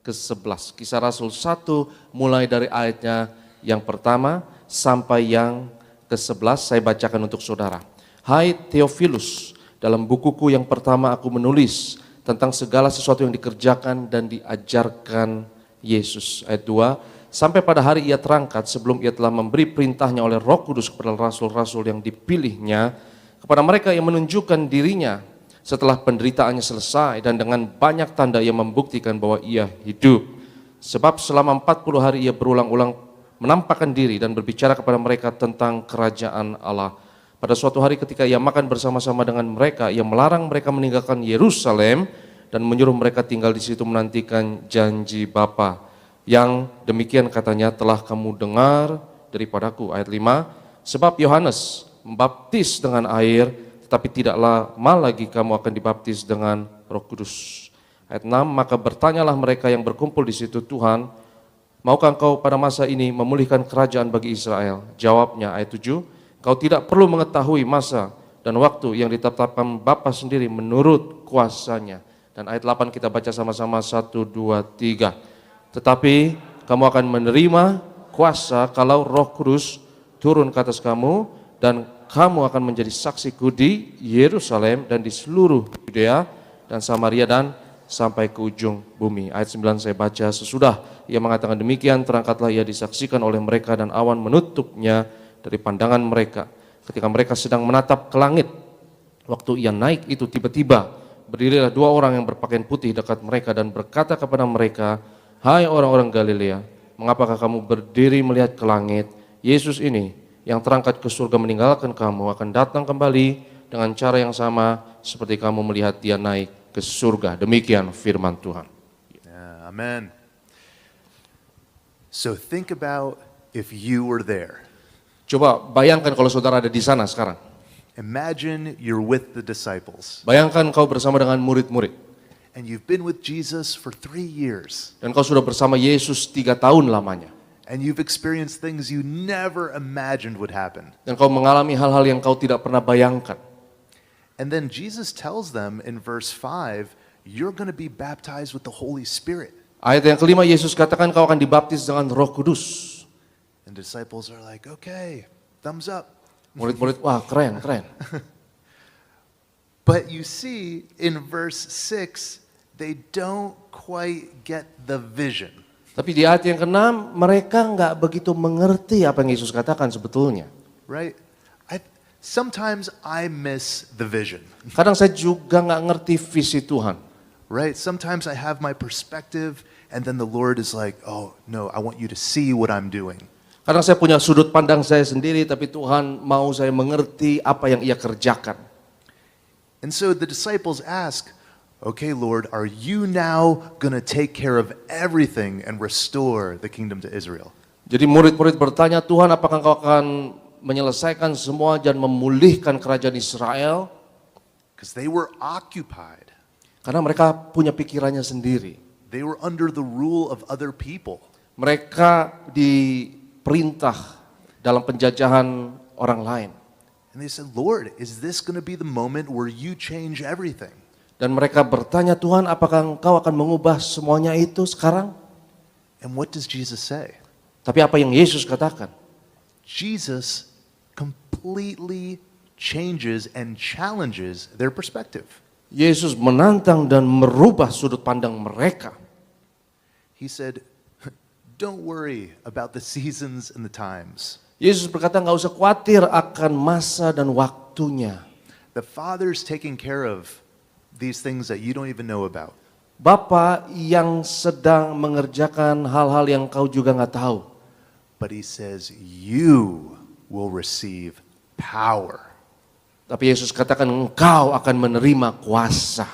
ke-11. Kisah Rasul 1 mulai dari ayatnya yang pertama sampai yang ke-11 saya bacakan untuk saudara. Hai Theophilus, dalam bukuku yang pertama aku menulis tentang segala sesuatu yang dikerjakan dan diajarkan Yesus. Ayat 2, sampai pada hari ia terangkat sebelum ia telah memberi perintahnya oleh Roh Kudus kepada rasul-rasul yang dipilihnya, kepada mereka yang menunjukkan dirinya setelah penderitaannya selesai dan dengan banyak tanda ia membuktikan bahwa ia hidup. Sebab selama 40 hari ia berulang-ulang menampakkan diri dan berbicara kepada mereka tentang kerajaan Allah. Pada suatu hari ketika ia makan bersama-sama dengan mereka, ia melarang mereka meninggalkan Yerusalem dan menyuruh mereka tinggal di situ menantikan janji Bapa. Yang demikian katanya telah kamu dengar daripadaku. Ayat 5, sebab Yohanes membaptis dengan air, tapi tidak lama lagi kamu akan dibaptis dengan Roh Kudus. Ayat 6, maka bertanyalah mereka yang berkumpul di situ, Tuhan, maukah engkau pada masa ini memulihkan kerajaan bagi Israel? Jawabnya, ayat 7, kau tidak perlu mengetahui masa dan waktu yang ditetapkan Bapa sendiri menurut kuasanya. Dan ayat 8 kita baca sama-sama 1, 2, 3. Tetapi kamu akan menerima kuasa kalau Roh Kudus turun ke atas kamu, dan kamu akan menjadi saksiku di Yerusalem dan di seluruh Yudea dan Samaria dan sampai ke ujung bumi. Ayat 9 saya baca, sesudah ia mengatakan demikian, terangkatlah ia disaksikan oleh mereka dan awan menutupnya dari pandangan mereka. Ketika mereka sedang menatap ke langit, waktu ia naik itu tiba-tiba berdirilah dua orang yang berpakaian putih dekat mereka dan berkata kepada mereka, hai orang-orang Galilea, mengapakah kamu berdiri melihat ke langit? Yesus ini yang terangkat ke surga meninggalkan kamu akan datang kembali dengan cara yang sama seperti kamu melihat dia naik ke surga. Demikian firman Tuhan. Yeah, amen. So think about if you were there. Coba bayangkan kalau saudara ada di sana sekarang. Imagine you're with the disciples. Bayangkan kau bersama dengan murid-murid. And you've been with Jesus for 3 years. Dan kau sudah bersama Yesus 3 tahun lamanya. And you've experienced things you never imagined would happen. Dan kau mengalami hal-hal yang kau tidak pernah bayangkan. And then Jesus tells them in verse 5, you're going to be baptized with the Holy Spirit. Ayat yang kelima, Yesus katakan kau akan dibaptis dengan Roh Kudus. And disciples are like, okay, thumbs up. Murid-murid, wah keren, keren. But you see in verse 6, they don't quite get the vision. Tapi di ayat yang ke-6, mereka nggak begitu mengerti apa yang Yesus katakan sebetulnya. Right? Sometimes I miss the vision. Kadang saya juga nggak ngerti visi Tuhan. Right? Sometimes I have my perspective and then the Lord is like, oh no, I want you to see what I'm doing. Kadang saya punya sudut pandang saya sendiri, tapi Tuhan mau saya mengerti apa yang ia kerjakan. And so the disciples ask, okay, Lord, are you now going to take care of everything and restore the kingdom to Israel? Jadi murid-murid bertanya, Tuhan apakah engkau akan menyelesaikan semua dan memulihkan kerajaan Israel? Because they were occupied. Karena mereka punya pikirannya sendiri. They were under the rule of other people. Mereka diperintah dalam penjajahan orang lain. And they said, Lord, is this going to be the moment where you change everything? Dan mereka bertanya, Tuhan apakah engkau akan mengubah semuanya itu sekarang? And what does Jesus say? Tapi apa yang Yesus katakan? Jesus completely changes and challenges their perspective. Yesus menantang dan merubah sudut pandang mereka. He said, don't worry about the seasons and the times. Yesus berkata, nggak usah khawatir akan masa dan waktunya. The Father's taking care of these things that you don't even know about. Bapa yang sedang mengerjakan hal-hal yang kau juga nggak tahu. But he says, you will receive power. Tapi Yesus katakan engkau akan menerima kuasa.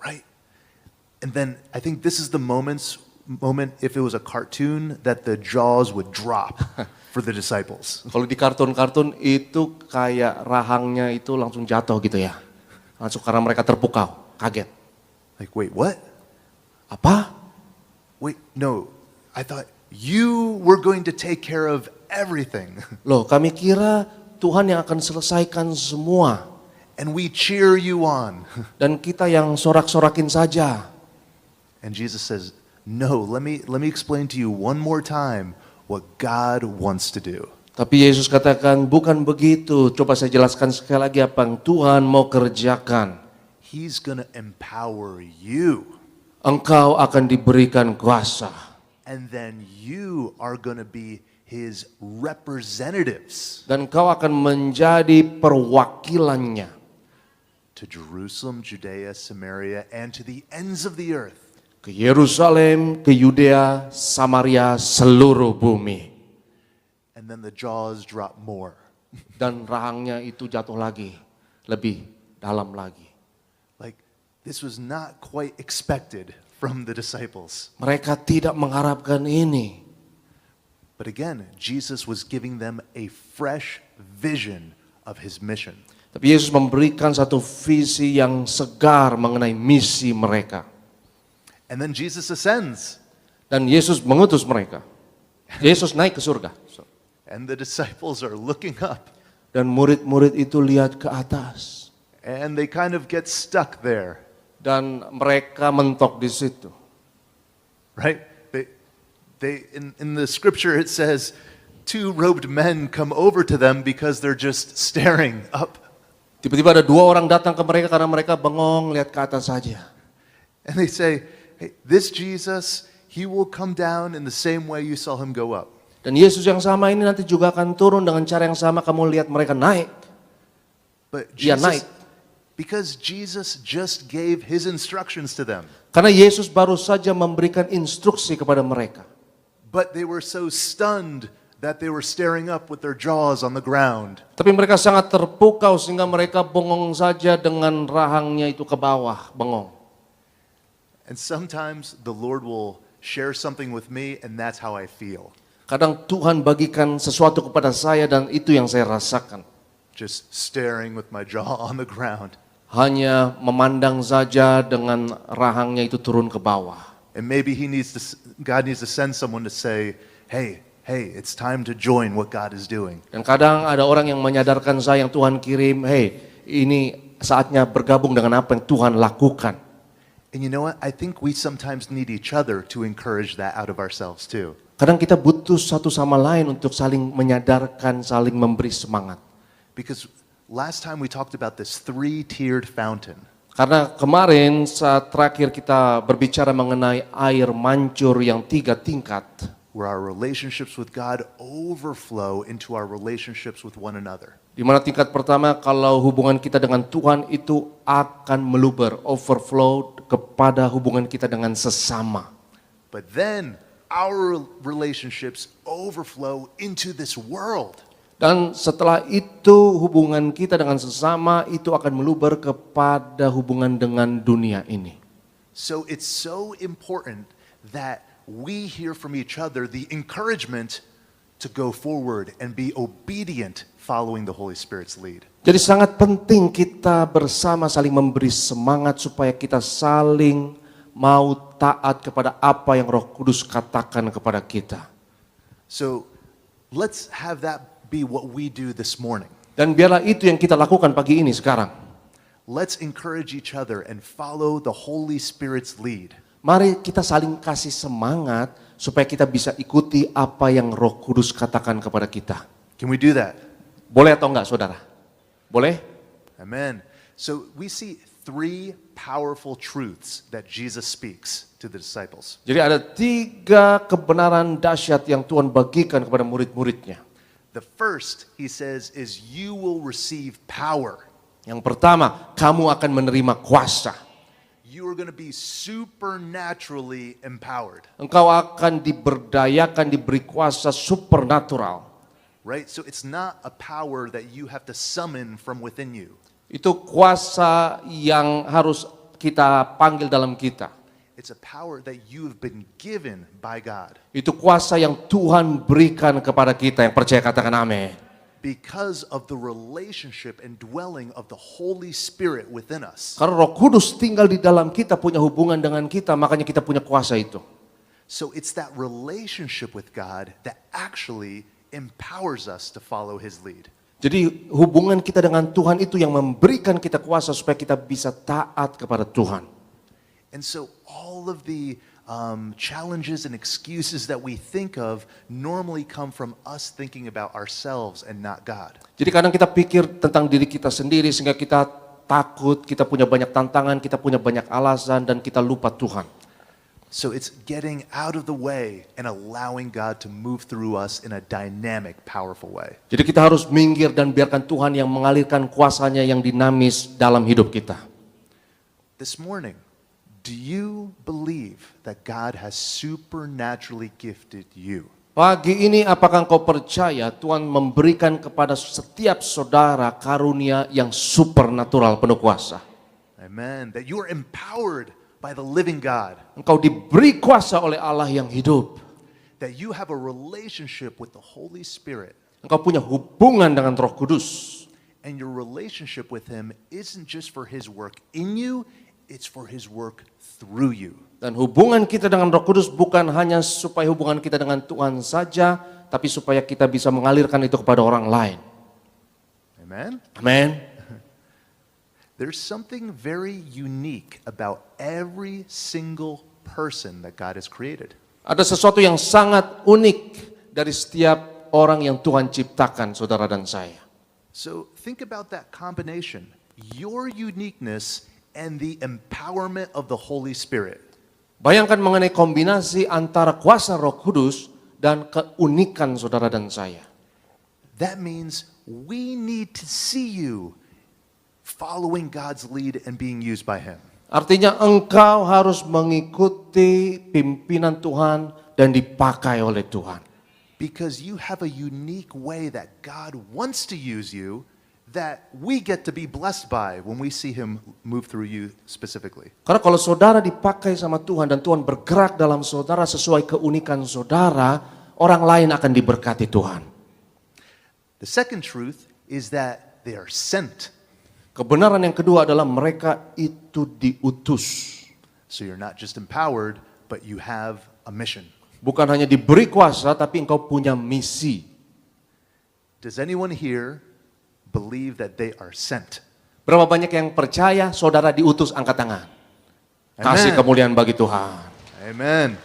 Right? And then I think this is the moment, if it was a cartoon, that the jaws would drop for the disciples. Kalau di kartun-kartun itu kayak rahangnya itu langsung jatuh gitu ya. Langsung karena mereka terpukau, kaget. Like, wait, what? Apa? Wait, no, I thought you were going to take care of everything. Loh, kami kira Tuhan yang akan selesaikan semua. And we cheer you on. Dan kita yang sorak-sorakin saja. And Jesus says, no, let me explain to you one more time what God wants to do. Tapi Yesus katakan, bukan begitu. Coba saya jelaskan sekali lagi apa yang Tuhan mau kerjakan. He's going to empower you. Engkau akan diberikan kuasa. And then you are going to be his representatives Dan kau akan menjadi perwakilannya. to Jerusalem, Judea, Samaria, and to the ends of the earth. Ke Yerusalem, ke Yudea, Samaria, seluruh bumi. And then the jaws drop more. Dan rahangnya itu jatuh lagi, lebih dalam lagi. Like, this was not quite expected from the disciples. Mereka tidak mengharapkan ini. But again, Jesus was giving them a fresh vision of his mission. Tapi Yesus memberikan satu visi yang segar mengenai misi mereka. And then Jesus ascends, Dan Yesus mengutus mereka. Yesus naik ke surga. and the disciples are looking up, Dan murid-murid itu lihat ke atas. and they kind of get stuck there, Dan mereka mentok di situ. right? In the scripture it says, two robed men come over to them because they're just staring up. Tiba-tiba ada dua orang datang ke mereka karena mereka bengong lihat ke atas saja. And they say, hey, this Jesus, he will come down in the same way you saw him go up. Dan Yesus yang sama ini nanti juga akan turun dengan cara yang sama kamu lihat mereka naik. But Yeah, Jesus, night. because Jesus just gave his instructions to them, Karena Yesus baru saja memberikan instruksi kepada mereka. but they were so stunned that they were staring up with their jaws on the ground. Tapi mereka sangat terpukau sehingga mereka bengong saja dengan rahangnya itu ke bawah, bengong. And sometimes the Lord will share something with me, and that's how I feel. Kadang Tuhan bagikan sesuatu kepada saya dan itu yang saya rasakan. Just staring with my jaw on the ground. Hanya memandang saja dengan rahangnya itu turun ke bawah. And maybe God needs to send someone to say, hey, it's time to join what God is doing. Dan kadang ada orang yang menyadarkan saya yang Tuhan kirim, hey, ini saatnya bergabung dengan apa yang Tuhan lakukan. And you know what? I think we sometimes need each other to encourage that out of ourselves too. Kadang kita butuh satu sama lain untuk saling menyadarkan, saling memberi semangat. Because last time we talked about this 3-tiered fountain. Karena kemarin saat terakhir kita berbicara mengenai air mancur yang 3 tingkat. Where our relationships with God overflow into our relationships with one another. Di mana tingkat pertama kalau hubungan kita dengan Tuhan itu akan meluber, overflow kepada hubungan kita dengan sesama. But then our relationships overflow into this world. Dan setelah itu hubungan kita dengan sesama itu akan meluber kepada hubungan dengan dunia ini. So it's so important that we hear from each other the encouragement to go forward and be obedient following the Holy Spirit's lead. Jadi sangat penting kita bersama saling memberi semangat supaya kita saling mau taat kepada apa yang Roh Kudus katakan kepada kita. So let's have that be what we do this morning. Dan biarlah itu yang kita lakukan pagi ini sekarang. Let's encourage each other and follow the Holy Spirit's lead. Mari kita saling kasih semangat supaya kita bisa ikuti apa yang Roh Kudus katakan kepada kita. Can we do that? Boleh atau enggak, saudara? Boleh? Amen. So we see 3 powerful truths that Jesus speaks to the disciples. Jadi ada 3 kebenaran dahsyat yang Tuhan bagikan kepada murid-muridnya. The first, he says, is you will receive power. Yang pertama, kamu akan menerima kuasa. You are going to be supernaturally empowered. Engkau akan diberdayakan, diberi kuasa supernatural. Right? So it's not a power that you have to summon from within you. Itu kuasa yang harus kita panggil dalam kita. It's a power that you have been given by God. Itu kuasa yang Tuhan berikan kepada kita, yang percaya katakan amin. Because of the relationship and dwelling of the Holy Spirit within us. Karena Roh Kudus tinggal di dalam kita, punya hubungan dengan kita, makanya kita punya kuasa itu. So it's that relationship with God that actually empowers us to follow His lead. Jadi hubungan kita dengan Tuhan itu yang memberikan kita kuasa supaya kita bisa taat kepada Tuhan. And so all of the challenges and excuses that we think of normally come from us thinking about ourselves and not God. Jadi kadang kita pikir tentang diri kita sendiri sehingga kita takut, kita punya banyak tantangan, kita punya banyak alasan dan kita lupa Tuhan. So it's getting out of the way and allowing God to move through us in a dynamic, powerful way. Jadi kita harus minggir dan biarkan Tuhan yang mengalirkan kuasanya yang dinamis dalam hidup kita. This morning, do you believe that God has supernaturally gifted you? Pagi ini apakah engkau percaya Tuhan memberikan kepada setiap saudara karunia yang supernatural penuh kuasa? Amen. That you are empowered by the living God. Engkau diberi kuasa oleh Allah yang hidup. That you have a relationship with the Holy Spirit. Engkau punya hubungan dengan Roh Kudus. And your relationship with Him isn't just for His work in you, it's for His work through you. Dan hubungan kita dengan Roh Kudus bukan hanya supaya hubungan kita dengan Tuhan saja, tapi supaya kita bisa mengalirkan itu kepada orang lain. Amen? Amin. There's something very unique about every single person that God has created. Ada sesuatu yang sangat unik dari setiap orang yang Tuhan ciptakan, saudara dan saya. So think about that combination, your uniqueness and the empowerment of the Holy Spirit. Bayangkan mengenai kombinasi antara kuasa Roh Kudus dan keunikan saudara dan saya. That means we need to see you following God's lead and being used by Him. Artinya engkau harus mengikuti pimpinan Tuhan dan dipakai oleh Tuhan. Because you have a unique way that God wants to use you that we get to be blessed by when we see Him move through you specifically. Karena kalau saudara dipakai sama Tuhan dan Tuhan bergerak dalam saudara sesuai keunikan saudara, orang lain akan diberkati Tuhan. The second truth is that they are sent. Kebenaran yang kedua adalah mereka itu diutus. So you're not just empowered, but you have a mission. Bukan hanya diberi kuasa, tapi engkau punya misi. Does anyone here believe that they are sent? Berapa banyak yang percaya saudara diutus, angkat tangan. Kasih kemuliaan bagi Tuhan. Amen.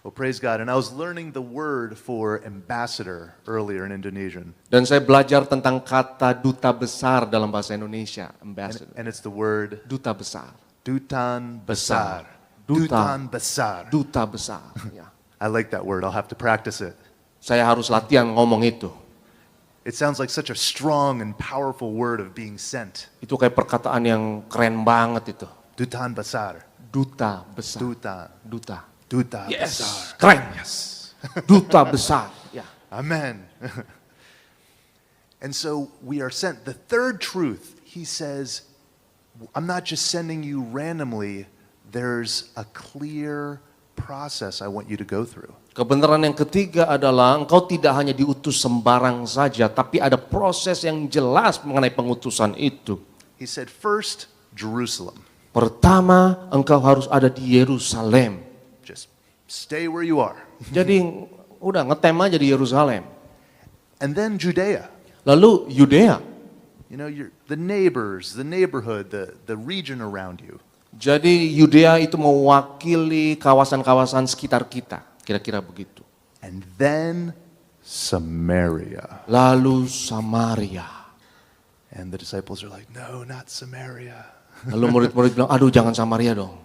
Well, praise God. And I was learning the word for ambassador earlier in Indonesian. Dan saya belajar tentang kata duta besar dalam bahasa Indonesia, ambassador. And it's the word Duta besar. dutan besar. Duta. Dutan besar. Duta besar. Ya. I like that word. I'll have to practice it. Saya harus latihan ngomong itu. It sounds like such a strong and powerful word of being sent. Itu kayak perkataan yang keren banget itu. Dutan besar. Duta besar. Duta. Duta. Duta Yes, besar. keren. Yes. Duta besar. Ya. Amen. And so we are sent. The third truth, he says, I'm not just sending you randomly. There's a clear process I want you to go through. Kebenaran yang ketiga adalah engkau tidak hanya diutus sembarang saja, tapi ada proses yang jelas mengenai pengutusan itu. He said, first, Jerusalem. Pertama, engkau harus ada di Yerusalem. Just stay where you are. Jadi udah ngetem aja di Yerusalem. And then Judea. Lalu Yudea. You know, the neighbors, the neighborhood, the region around you. Jadi Yudea itu mewakili kawasan-kawasan sekitar kita. Kira-kira begitu. And then Samaria. Lalu Samaria. And the disciples are like, no, not Samaria. Lalu murid-murid bilang, aduh jangan Samaria dong.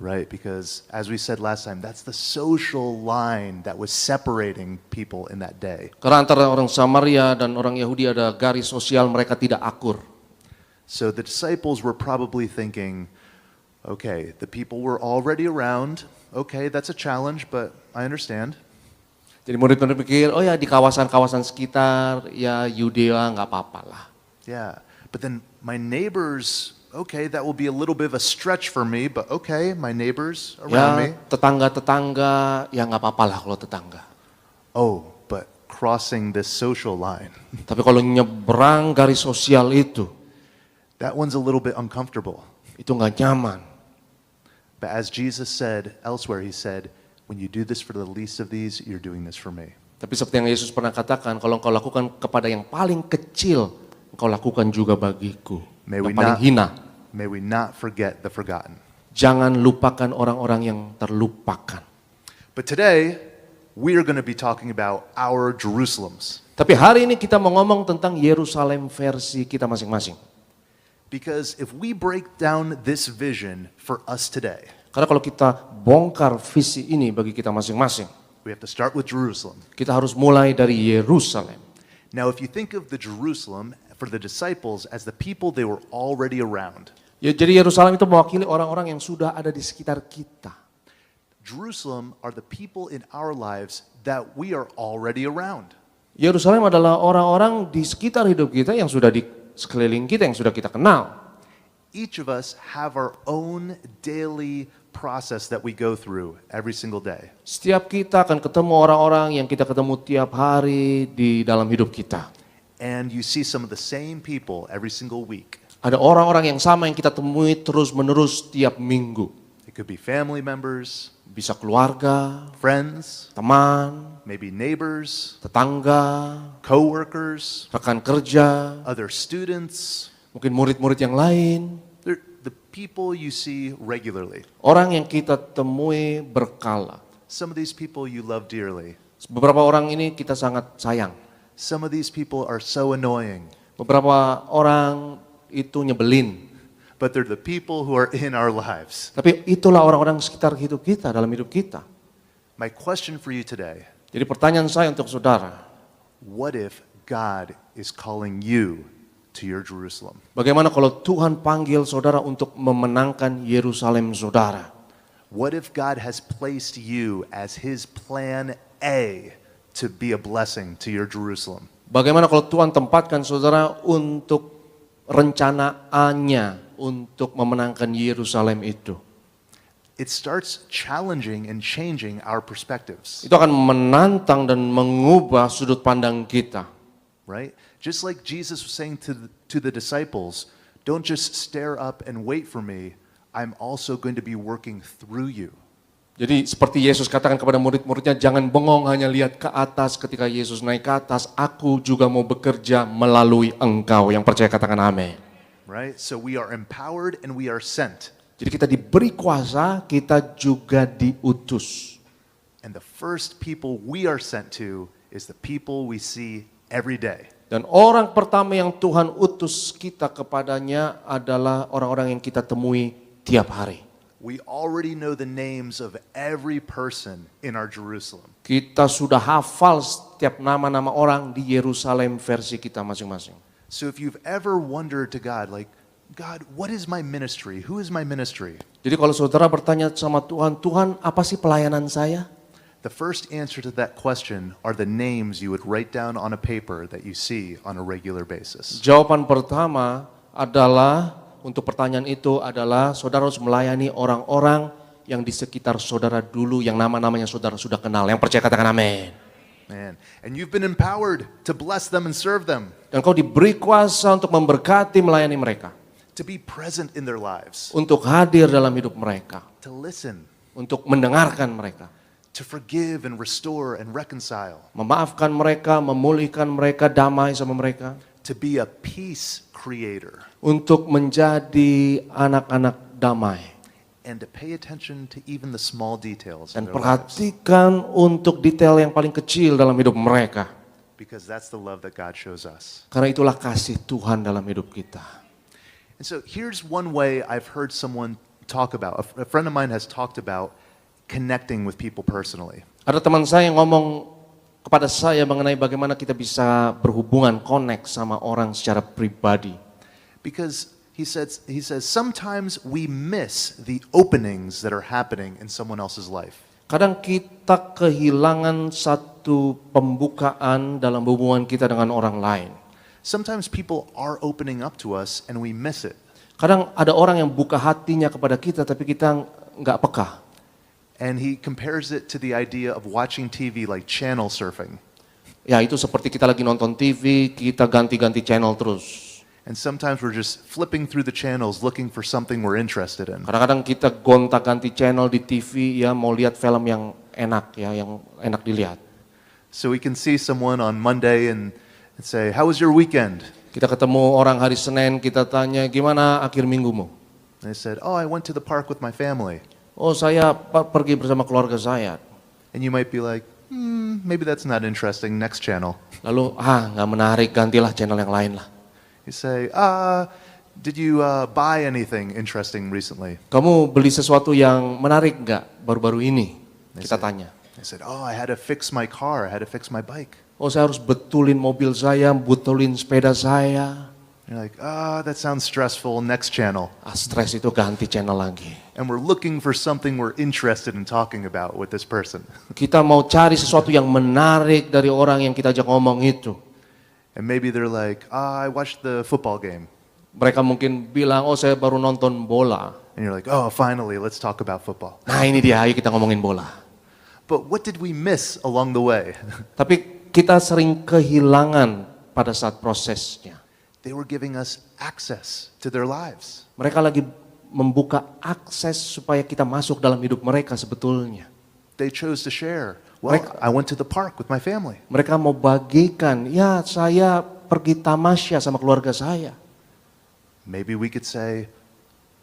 Right, because as we said last time, that's the social line that was separating people in that day. Karena antara orang Samaria dan orang Yahudi ada garis sosial, mereka tidak akur. So the disciples were probably thinking, okay, the people were already around. Okay, that's a challenge, but I understand. Jadi murid-murid pikir, oh ya di kawasan-kawasan sekitar, ya Yudea nggak apa-apa lah. Yeah, but then my neighbors, okay, that will be a little bit of a stretch for me, but okay, my neighbors around me. Ya tetangga-tetangga, ya nggak apa-apa lah kalau tetangga. Oh, but crossing this social line, Tapi kalau nyebrang garis sosial itu that one's a little bit uncomfortable. nggak nyaman. But as Jesus said elsewhere, he said, when you do this for the least of these, you're doing this for me. Tapi seperti yang Yesus pernah katakan, kalau engkau lakukan kepada yang paling kecil, engkau lakukan juga bagiku. May Yang we paling not- hina. May we not forget the forgotten. Jangan lupakan orang-orang yang terlupakan. But today, we are going to be talking about our Jerusalems. Tapi hari ini kita mau ngomong tentang Yerusalem versi kita masing-masing. Because if we break down this vision for us today, Karena kalau kita bongkar visi ini bagi kita masing-masing, we have to start with Jerusalem. kita harus mulai dari Yerusalem. Now, if you think of the Jerusalem for the disciples as the people they were already around, Ya, jadi Yerusalem itu mewakili orang-orang yang sudah ada di sekitar kita. Jerusalem are the people in our lives that we are already around. Yerusalem adalah orang-orang di sekitar hidup kita yang sudah di sekeliling kita, yang sudah kita kenal. Each of us have our own daily process that we go through every single day. Setiap kita akan ketemu orang-orang yang kita ketemu tiap hari di dalam hidup kita. And you see some of the same people every single week. Ada orang-orang yang sama yang kita temui terus-menerus tiap minggu. It could be family members, Bisa keluarga, friends, teman, maybe neighbors, tetangga, co-workers, rekan kerja, other students. mungkin murid-murid yang lain. They're the people you see regularly. Orang yang kita temui berkala. Some of these people you love dearly. Beberapa orang ini kita sangat sayang. Some of these people are so annoying, Beberapa orang itu nyebelin. but they're the people who are in our lives. Tapi itulah orang-orang sekitar hidup kita, dalam hidup kita. My question for you today, Jadi pertanyaan saya untuk saudara, what if God is calling you to your Jerusalem? bagaimana kalau Tuhan panggil saudara untuk memenangkan Yerusalem saudara? What if God has placed you as his plan A to be a blessing to your Jerusalem? Bagaimana kalau Tuhan tempatkan saudara untuk rencana A-nya untuk memenangkan Yerusalem itu? It starts challenging and changing our perspectives, Itu akan menantang dan mengubah sudut pandang kita. right? Just like Jesus was saying to the disciples, don't just stare up and wait for me. I'm also going to be working through you. Jadi seperti Yesus katakan kepada murid-muridnya, jangan bengong hanya lihat ke atas. Ketika Yesus naik ke atas, aku juga mau bekerja melalui engkau. Yang percaya katakan amin. Right? So we are empowered and we are sent. Jadi kita diberi kuasa, kita juga diutus. And the first people we are sent to is the people we see every day. Dan orang pertama yang Tuhan utus kita kepadanya adalah orang-orang yang kita temui tiap hari. We already know the names of every person in our Jerusalem. Kita sudah hafal setiap nama-nama orang di Yerusalem versi kita masing-masing. So if you've ever wondered to God, like, God, what is my ministry? Who is my ministry? Jadi kalau saudara bertanya sama Tuhan, Tuhan apa sih pelayanan saya? The first answer to that question are the names you would write down on a paper that you see on a regular basis. Jawaban pertama adalah, untuk pertanyaan itu adalah saudara harus melayani orang-orang yang di sekitar saudara dulu, yang nama-namanya saudara sudah kenal. Yang percaya katakan amin. Man, and you've been empowered to bless them and serve them, Dan kau diberi kuasa untuk memberkati, melayani mereka. to be present in their lives, Untuk hadir dalam hidup mereka. to listen, Untuk mendengarkan mereka. to forgive and restore and reconcile, Memaafkan mereka, memulihkan mereka, damai sama mereka. to be a peace creator, Untuk menjadi anak-anak damai. and to pay attention to even the small details in Dan their lives, perhatikan untuk detail yang paling kecil dalam hidup mereka. because that's the love that God shows us. Karena itulah kasih Tuhan dalam hidup kita. And so here's one way I've heard someone talk about, a friend of mine has talked about connecting with people personally. Ada teman saya yang ngomong kepada saya mengenai bagaimana kita bisa berhubungan, connect sama orang secara pribadi. Because he says sometimes we miss the openings that are happening in someone else's life. Kadang kita kehilangan satu pembukaan dalam hubungan kita dengan orang lain. Sometimes people are opening up to us and we miss it. Kadang ada orang yang buka hatinya kepada kita tapi kita nggak peka. And he compares it to the idea of watching TV like channel surfing. Ya itu seperti kita lagi nonton TV, kita ganti-ganti channel terus. And sometimes we're just flipping through the channels looking for something we're interested in. Kadang-kadang kita gonta-ganti channel di TV ya mau lihat film yang enak ya, yang enak dilihat. So we can see someone on Monday and say, "How was your weekend?" Kita ketemu orang hari Senin, kita tanya gimana akhir minggumu? And they said, oh, I went to the park with my family. Oh, saya pergi bersama keluarga saya. And you might be like, maybe that's not interesting, next channel. Lalu, nggak menarik, gantilah channel yang lain lah. You say, did you buy anything interesting recently? Kamu beli sesuatu yang menarik nggak baru-baru ini? Kita tanya. They said, oh, I had to fix my car, I had to fix my bike. Oh, saya harus betulin mobil saya, betulin sepeda saya. You're like, that sounds stressful, next channel. Stres itu ganti channel lagi. And we're looking for something we're interested in talking about with this person. Kita mau cari sesuatu yang menarik dari orang yang kita ajak ngomong itu. And maybe they're like, I watched the football game. Mereka mungkin bilang, oh saya baru nonton bola. And you're like, oh, finally, let's talk about football. Nah ini dia, ayo kita ngomongin bola. But what did we miss along the way? Tapi kita sering kehilangan pada saat prosesnya. They were giving us access to their lives. Mereka lagi membuka akses supaya kita masuk dalam hidup mereka sebetulnya. They chose to share. Well, I went to the park with my family. Mereka mau bagikan, ya saya pergi tamasya sama keluarga saya. Maybe we could say,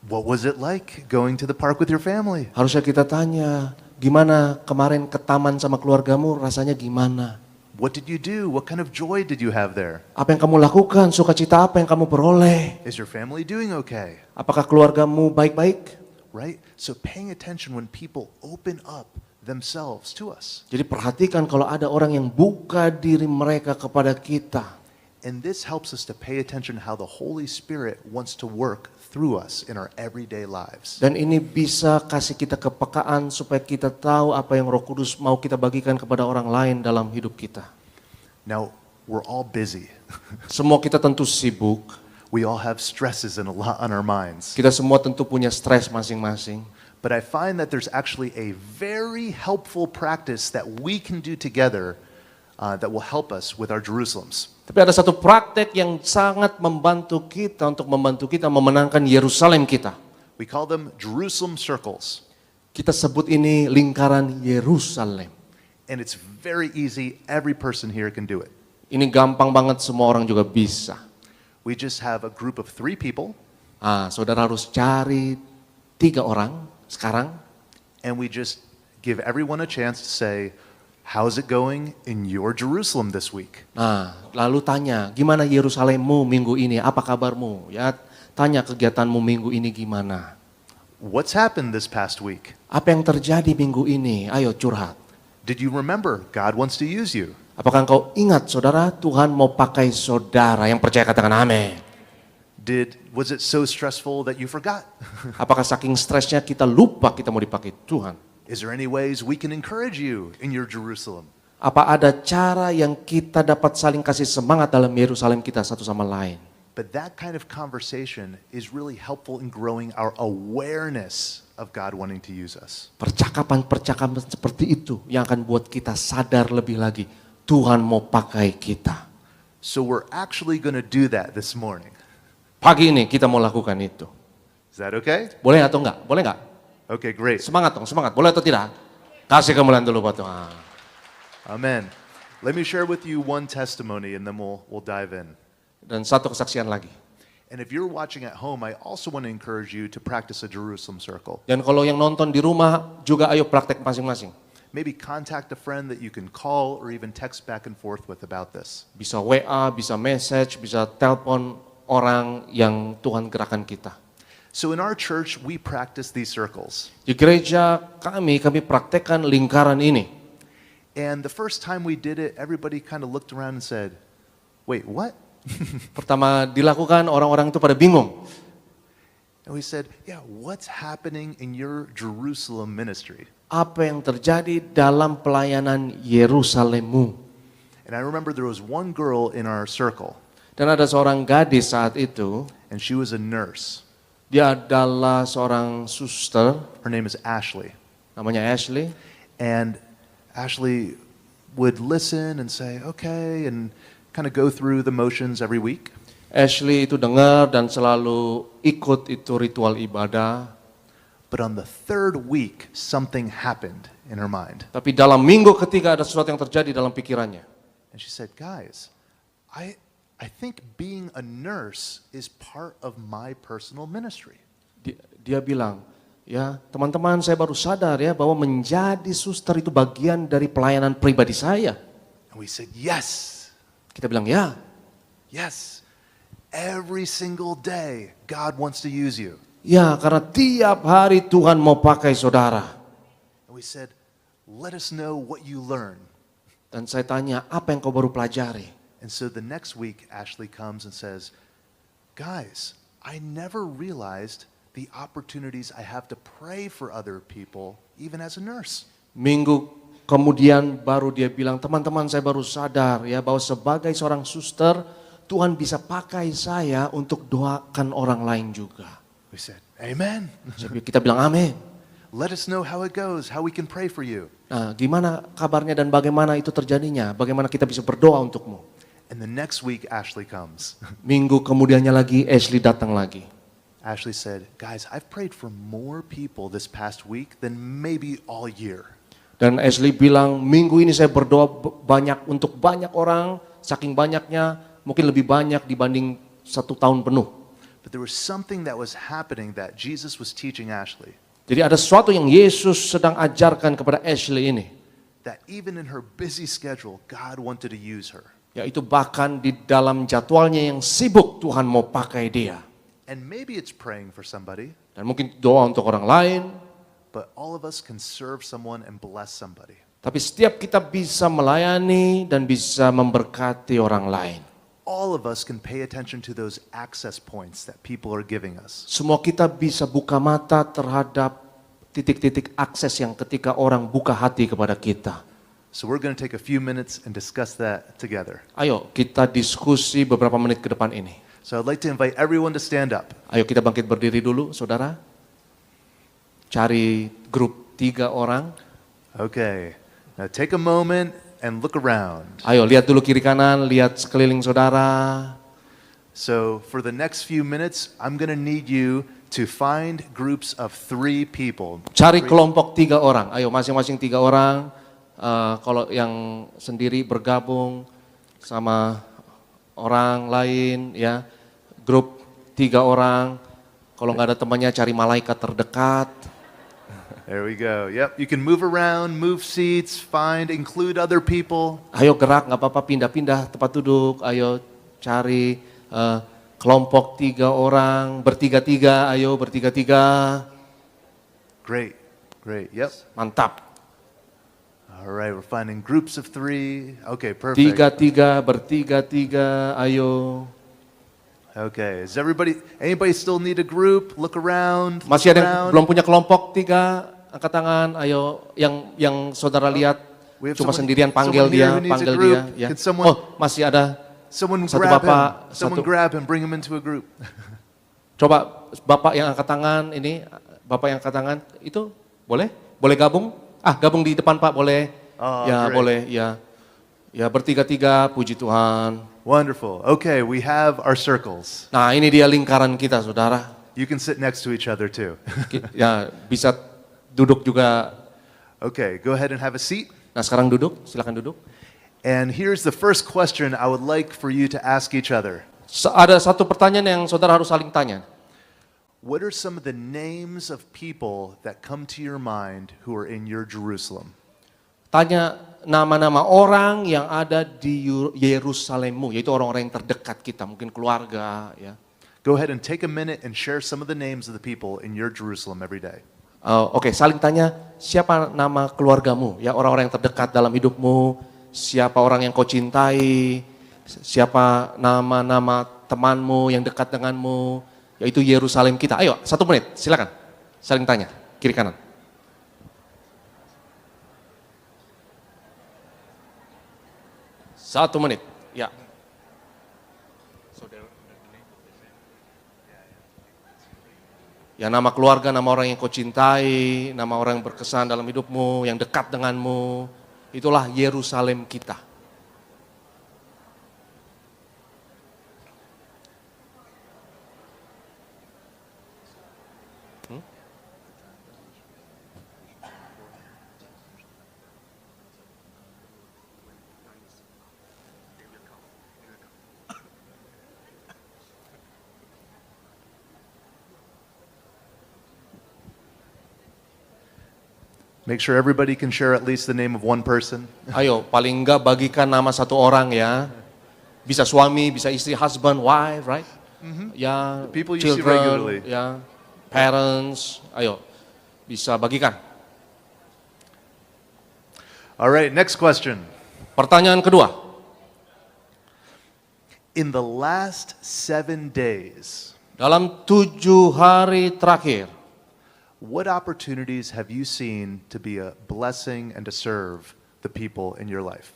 what was it like going to the park with your family? Harusnya kita tanya, gimana kemarin ke taman sama keluargamu, rasanya gimana? What did you do? What kind of joy did you have there? Apa yang kamu lakukan, sukacita apa yang kamu peroleh? Is your family doing okay? Apakah keluargamu baik-baik? Right? So paying attention when people open up themselves to us. Jadi perhatikan kalau ada orang yang buka diri mereka kepada kita. And this helps us to pay attention how the Holy Spirit wants to work through us in our everyday lives. Dan ini bisa kasih kita kepekaan supaya kita tahu apa yang Roh Kudus mau kita bagikan kepada orang lain dalam hidup kita. Now, we're all busy. Semua kita tentu sibuk. We all have stresses and a lot on our minds. Kita semua tentu punya stres masing-masing. But I find that there's actually a very helpful practice that we can do together that will help us with our Jerusalems. Tapi ada satu praktek yang sangat membantu kita untuk membantu kita memenangkan Yerusalem kita. We call them Jerusalem circles. Kita sebut ini lingkaran Yerusalem. And it's very easy. Every person here can do it. Ini gampang banget, semua orang juga bisa. We just have a group of 3 people. Saudara harus cari 3 orang sekarang. And we just give everyone a chance to say, how's it going in your Jerusalem this week? Lalu tanya, gimana Yerusalemmu minggu ini? Apa kabarmu? Ya, tanya kegiatanmu minggu ini gimana? What's happened this past week? Apa yang terjadi minggu ini? Ayo curhat. Did you remember God wants to use you? Apakah engkau ingat, saudara, Tuhan mau pakai saudara? Yang percaya katakan amin. Was it so stressful that you forgot? Apakah saking stresnya kita lupa kita mau dipakai Tuhan? Is there any ways we can encourage you in your Jerusalem? Apa ada cara yang kita dapat saling kasih semangat dalam Yerusalem kita satu sama lain? But that kind of conversation is really helpful in growing our awareness of God wanting to use us. Percakapan-percakapan seperti itu yang akan buat kita sadar lebih lagi, Tuhan mau pakai kita. So we're actually going to do that this morning. Pagi ini kita mau lakukan itu. Is that okay? Boleh atau enggak? Boleh enggak? Okay, great. Semangat dong, semangat. Boleh atau tidak? Kasih kemuliaan dulu buat Tuhan. Amen. Let me share with you one testimony and then we'll dive in. Dan satu kesaksian lagi. And if you're watching at home, I also want to encourage you to practice a Jerusalem circle. Dan kalau yang nonton di rumah juga ayo praktek masing-masing. Maybe contact a friend that you can call or even text back and forth with about this. Bisa WA, bisa message, bisa telepon orang yang Tuhan gerakan kita. So in our church, we practice these circles. Di gereja kami praktekkan lingkaran ini. And the first time we did it, everybody kind of looked around and said, wait, what? Pertama dilakukan, orang-orang itu pada bingung. And we said, yeah, what's happening in your Jerusalem ministry? Apa yang terjadi dalam pelayanan Yerusalemmu? And I remember there was one girl in our circle. Dan ada seorang gadis saat itu, and she was a nurse. Dia adalah seorang suster. Her name is Ashley. Namanya Ashley. And Ashley would listen and say, okay, and kind of go through the motions every week. Ashley itu dengar dan selalu ikut itu ritual ibadah. But on the 3rd week, something happened in her mind. Tapi dalam minggu ketiga ada sesuatu yang terjadi dalam pikirannya. And she said, guys, I think being a nurse is part of my personal ministry. Dia bilang, ya teman-teman saya baru sadar ya bahwa menjadi suster itu bagian dari pelayanan pribadi saya. And we said, yes, Kita bilang, ya, yes. Every single day, God wants to use you. ya karena tiap hari Tuhan mau pakai saudara. And we said, let us know what you learn. Dan saya tanya, apa yang kau baru pelajari? And so the next week, Ashley comes and says, guys, I never realized the opportunities I have to pray for other people, even as a nurse. Minggu kemudian baru dia bilang, teman-teman saya baru sadar ya bahwa sebagai seorang suster, Tuhan bisa pakai saya untuk doakan orang lain juga. We said, amen. Kita bilang amin. Let us know how it goes, how we can pray for you. Nah, gimana kabarnya dan bagaimana itu terjadinya? Bagaimana kita bisa berdoa untukmu? And the next week, Ashley comes. Minggu kemudiannya lagi, Ashley datang lagi. Ashley said, guys, I've prayed for more people this past week than maybe all year. Dan Ashley bilang, minggu ini saya berdoa banyak untuk banyak orang, saking banyaknya, mungkin lebih banyak dibanding 1 tahun penuh. But there was something that was happening that Jesus was teaching Ashley. Jadi ada sesuatu yang Yesus sedang ajarkan kepada Ashley ini. That even in her busy schedule, God wanted to use her. Yaitu bahkan di dalam jadwalnya yang sibuk Tuhan mau pakai dia. And maybe it's praying for somebody, Dan mungkin doa untuk orang lain. but all of us can serve someone and bless somebody. Tapi setiap kita bisa melayani dan bisa memberkati orang lain. All of us can pay attention to those access points that people are giving us. Semua kita bisa buka mata terhadap titik-titik akses yang ketika orang buka hati kepada kita. So we're going to take a few minutes and discuss that together. Ayo kita diskusi beberapa menit ke depan ini. So I'd like to invite everyone to stand up. Ayo kita bangkit berdiri dulu, saudara. Cari grup 3 orang. Okay. Now take a moment and look around. Ayo lihat dulu kiri kanan, lihat sekeliling saudara. So for the next few minutes, I'm going to need you to find groups of 3 people. Cari kelompok 3 orang. Ayo masing-masing 3 orang. Kalau yang sendiri bergabung sama orang lain ya. Grup 3 orang. Kalau nggak ada temannya cari malaikat terdekat. There we go. Yep, you can move around, move seats, include other people. Ayo gerak, nggak apa-apa pindah-pindah tempat duduk. Ayo cari kelompok 3 orang, bertiga-tiga, ayo bertiga-tiga. Great, great. Yep. Mantap. All right, we're finding groups of 3. Okay, perfect. 3-3, bertiga-tiga, ayo. Okay, anybody still need a group? Look around. Masih ada yang around. belum punya kelompok 3, angkat tangan, ayo. Yang saudara lihat We have cuma someone- sendirian, panggil someone here dia, who needs a panggil group. dia. Ya. Can someone- Oh, masih ada. Someone Satu grab bapak, him. Someone satu- grab him, bring him into a group. Coba bapak yang angkat tangan ini, bapak yang angkat tangan itu boleh? Boleh gabung? Gabung di depan Pak, boleh? Oh, Ya, great. boleh, ya. Ya, bertiga-tiga, puji Tuhan. Wonderful. Okay, we have our circles. Nah, ini dia lingkaran kita, saudara. You can sit next to each other too. Ya, bisa duduk juga. Okay, go ahead and have a seat. Nah, sekarang duduk, silakan duduk. And here's the first question I would like for you to ask each other. Ada satu pertanyaan yang saudara harus saling tanya. What are some of the names of people that come to your mind who are in your Jerusalem? Tanya nama-nama orang yang ada di Yerusalemmu, yaitu orang-orang yang terdekat kita, mungkin keluarga, ya. Go ahead and take a minute and share some of the names of the people in your Jerusalem every day. Oke, saling tanya siapa nama keluargamu, ya orang-orang yang terdekat dalam hidupmu, siapa orang yang kau cintai, siapa nama-nama temanmu yang dekat denganmu, yaitu Yerusalem kita. Ayo, 1 menit, silakan, saling tanya, kiri kanan. Satu menit, ya. Ya nama keluarga, nama orang yang kau cintai, nama orang yang berkesan dalam hidupmu, yang dekat denganmu. Itulah Yerusalem kita. Make sure everybody can share at least the name of one person. Ayo, paling enggak bagikan nama satu orang ya. Bisa suami, bisa istri, husband, wife, right? Ya, The people you see children, regularly. ya, parents. Ayo, bisa bagikan. All right, next question. Pertanyaan kedua. In the last 7 days, Dalam 7 hari terakhir, what opportunities have you seen to be a blessing and to serve the people in your life?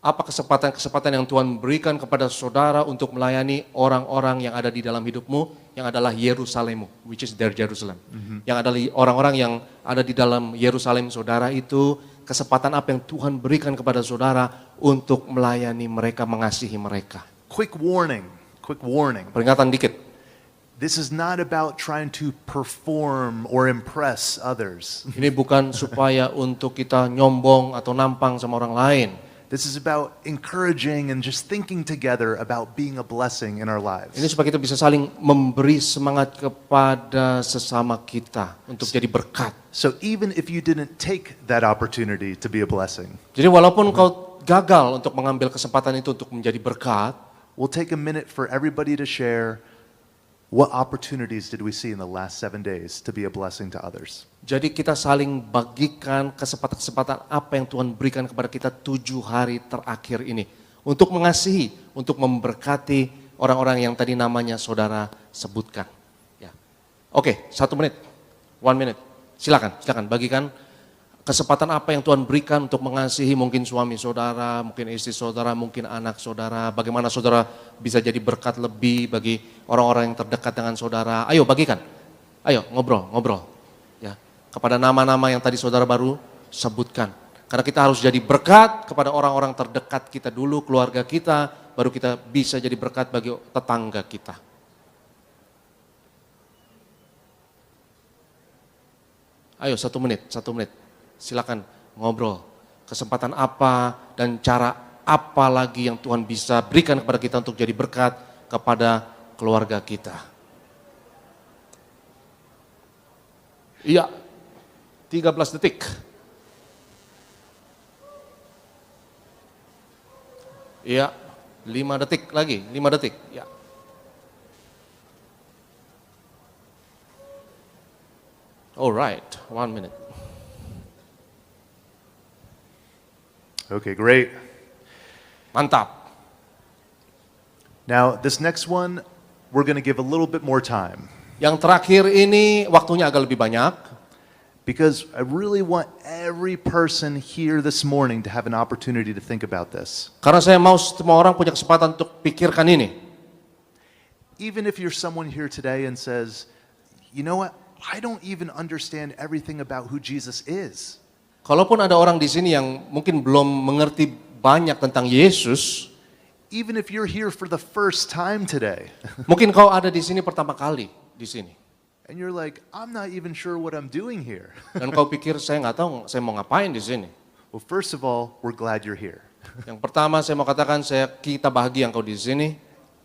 apa kesempatan-kesempatan yang Tuhan berikan kepada saudara untuk melayani orang-orang yang ada di dalam hidupmu, yang adalah Yerusalemmu, which is their Jerusalem. Yang adalah orang-orang yang ada di dalam Yerusalem saudara itu, kesempatan apa yang Tuhan berikan kepada saudara untuk melayani mereka, mengasihi mereka. Quick warning. Peringatan dikit. This is not about trying to perform or impress others. Ini bukan supaya untuk kita nyombong atau nampang sama orang lain. This is about encouraging and just thinking together about being a blessing in our lives. Ini supaya kita bisa saling memberi semangat kepada sesama kita untuk jadi berkat. So even if you didn't take that opportunity to be a blessing, Jadi walaupun kau gagal untuk mengambil kesempatan itu untuk menjadi berkat, we'll take a minute for everybody to share what opportunities did we see in the last 7 days to be a blessing to others. jadi kita saling bagikan kesempatan-kesempatan apa yang Tuhan berikan kepada kita 7 hari terakhir ini. Untuk mengasihi, untuk memberkati orang-orang yang tadi namanya saudara sebutkan. Ya. Oke, 1 menit, 1 minute. Silakan bagikan kesempatan apa yang Tuhan berikan untuk mengasihi mungkin suami saudara, mungkin istri saudara, mungkin anak saudara. Bagaimana saudara bisa jadi berkat lebih bagi orang-orang yang terdekat dengan saudara. Ayo bagikan, ayo ngobrol. Ya, kepada nama-nama yang tadi saudara baru sebutkan. Karena kita harus jadi berkat kepada orang-orang terdekat kita dulu, keluarga kita, baru kita bisa jadi berkat bagi tetangga kita. Ayo 1 menit. Silakan ngobrol. Kesempatan apa dan cara apa lagi yang Tuhan bisa berikan kepada kita untuk jadi berkat kepada keluarga kita. Iya, 13 detik. Iya, 5 detik lagi, 5 detik. Ya. Alright, 1 minute. Okay, great. Mantap. Now, this next one, we're going to give a little bit more time Yang terakhir ini waktunya agak lebih banyak. because I really want every person here this morning to have an opportunity to think about this. Karena saya mau semua orang punya kesempatan untuk pikirkan ini. Even if you're someone here today and says, you know what, I don't even understand everything about who Jesus is. Kalaupun ada orang di sini yang mungkin belum mengerti banyak tentang Yesus, Even if you're here for the first time today, mungkin kau ada di sini pertama kali di sini. and you're like, I'm not even sure what I'm doing here. Dan kau pikir saya nggak tahu saya mau ngapain di sini. Well, first of all, we're glad you're here. Yang pertama saya mau katakan kita bahagia kau di sini.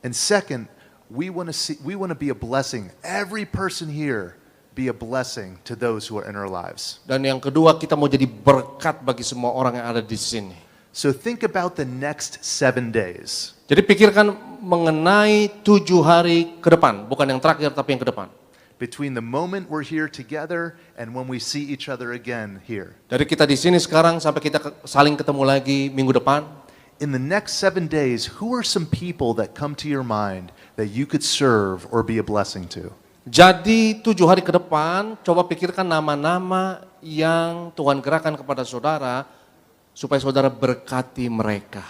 And second, we want to be a blessing. Every person here be a blessing to those who are in our lives. Dan yang kedua kita mau jadi berkat bagi semua orang yang ada di sini. So think about the next 7 days. Jadi pikirkan mengenai 7 hari ke depan, bukan yang terakhir tapi yang ke depan. Between the moment we're here together and when we see each other again here. Dari kita di sini sekarang sampai kita saling ketemu lagi minggu depan. In the next 7 days, who are some people that come to your mind that you could serve or be a blessing to? Jadi 7 hari ke depan, coba pikirkan nama-nama yang Tuhan gerakan kepada saudara, supaya saudara berkati mereka.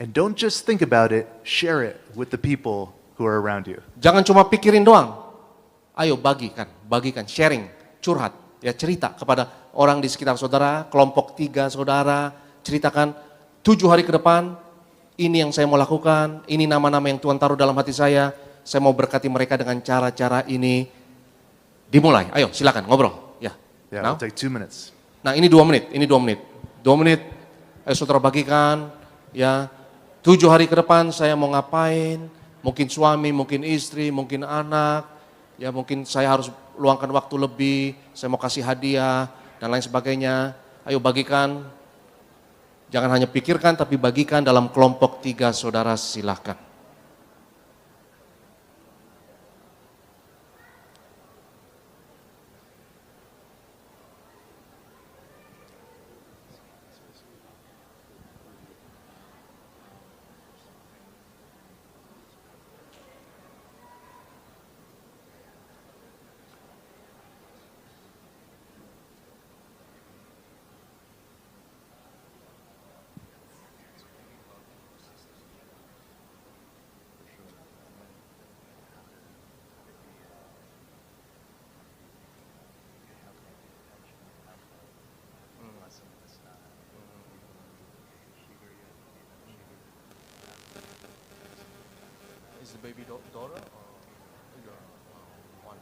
And don't just think about it, share it with the people who are around you. Jangan cuma pikirin doang. Ayo bagikan, sharing, curhat, ya cerita kepada orang di sekitar saudara, kelompok 3 saudara, ceritakan 7 hari ke depan, ini yang saya mau lakukan, ini nama-nama yang Tuhan taruh dalam hati saya mau berkati mereka dengan cara-cara ini. Dimulai, ayo silakan ngobrol. Ya. Yeah, Now? it'll take 2 minutes. Nah ini 2 menit, 2 menit, ayo saudara bagikan, ya 7 hari ke depan saya mau ngapain, mungkin suami, mungkin istri, mungkin anak, ya mungkin saya harus luangkan waktu lebih, saya mau kasih hadiah, dan lain sebagainya. Ayo bagikan, jangan hanya pikirkan tapi bagikan dalam kelompok 3 saudara, silahkan. Is the baby daughter or your one?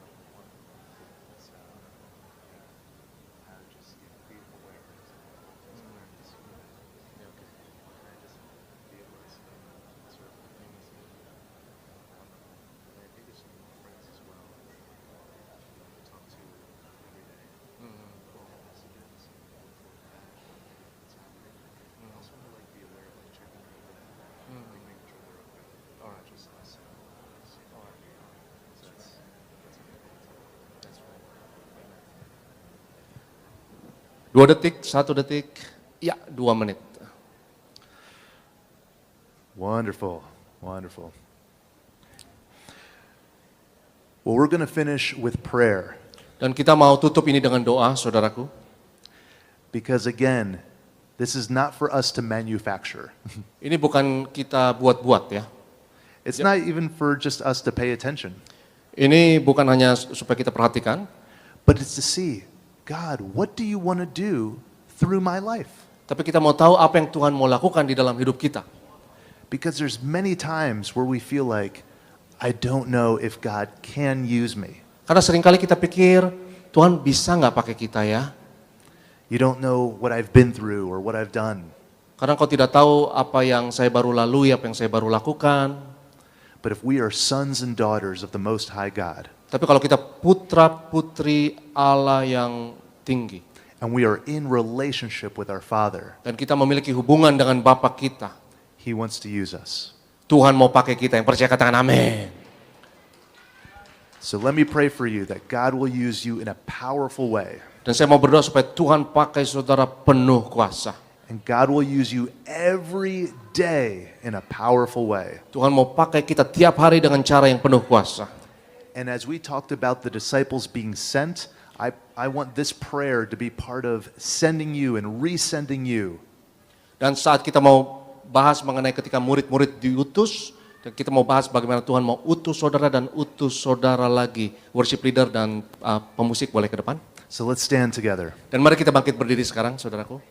Dua detik, 1 detik, ya 2 menit. Wonderful, wonderful. Well, we're going to finish with prayer. Dan kita mau tutup ini dengan doa, saudaraku. Because again, this is not for us to manufacture. Ini bukan kita buat-buat ya. It's not even for just us to pay attention. Ini bukan hanya supaya kita perhatikan, But it's to see, God, what do you want to do through my life? tapi kita mau tahu apa yang Tuhan mau lakukan di dalam hidup kita. Because there's many times where we feel like, I don't know if God can use me. Karena seringkali kita pikir, Tuhan bisa nggak pakai kita ya? You don't know what I've been through or what I've done. Karena kau tidak tahu apa yang saya baru lalui, apa yang saya baru lakukan. But if we are sons and daughters of the Most High God, Tapi kalau kita putra-putri Allah yang tinggi, and we are in relationship with our Father, dan kita memiliki hubungan dengan Bapa kita, He wants to use us. Tuhan mau pakai kita. Yang percaya katakan amin. So let me pray for you that God will use you in a powerful way. Dan saya mau berdoa supaya Tuhan pakai saudara penuh kuasa. And God will use you every day in a powerful way. Tuhan mau pakai kita tiap hari dengan cara yang penuh kuasa. And as we talked about the disciples being sent, I want this prayer to be part of sending you and resending you. Dan saat kita mau bahas mengenai ketika murid-murid diutus, dan kita mau bahas bagaimana Tuhan mau utus saudara dan utus saudara lagi. Worship leader dan pemusik boleh ke depan. So let's stand together. Dan mari kita bangkit berdiri sekarang, saudaraku.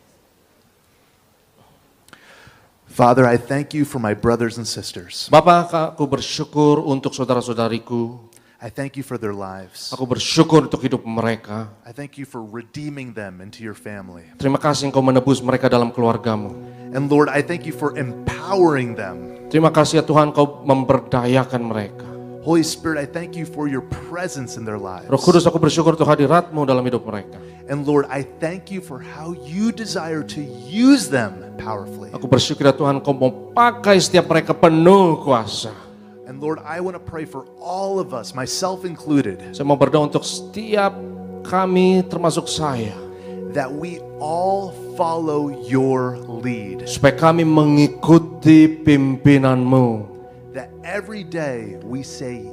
Father, I thank you for my brothers and sisters. Bapa, aku bersyukur untuk saudara-saudariku. I thank you for their lives. Aku bersyukur untuk hidup mereka. I thank you for redeeming them into your family. Terima kasih Engkau menebus mereka dalam keluargamu. And Lord, I thank you for empowering them. Terima kasih ya Tuhan, Kau memberdayakan mereka. Holy Spirit, I thank you for your presence in their lives. Roh Kudus, aku bersyukur untuk hadirat-Mu dalam hidup mereka. And Lord, I thank you for how you desire to use them powerfully. Aku bersyukur ya Tuhan, Kau mau pakai setiap mereka penuh kuasa. And Lord, I want to pray for all of us, myself included, Saya mau berdoa untuk setiap kami, termasuk saya, that we all follow your lead. supaya kami mengikuti pimpinan-Mu. That every day we say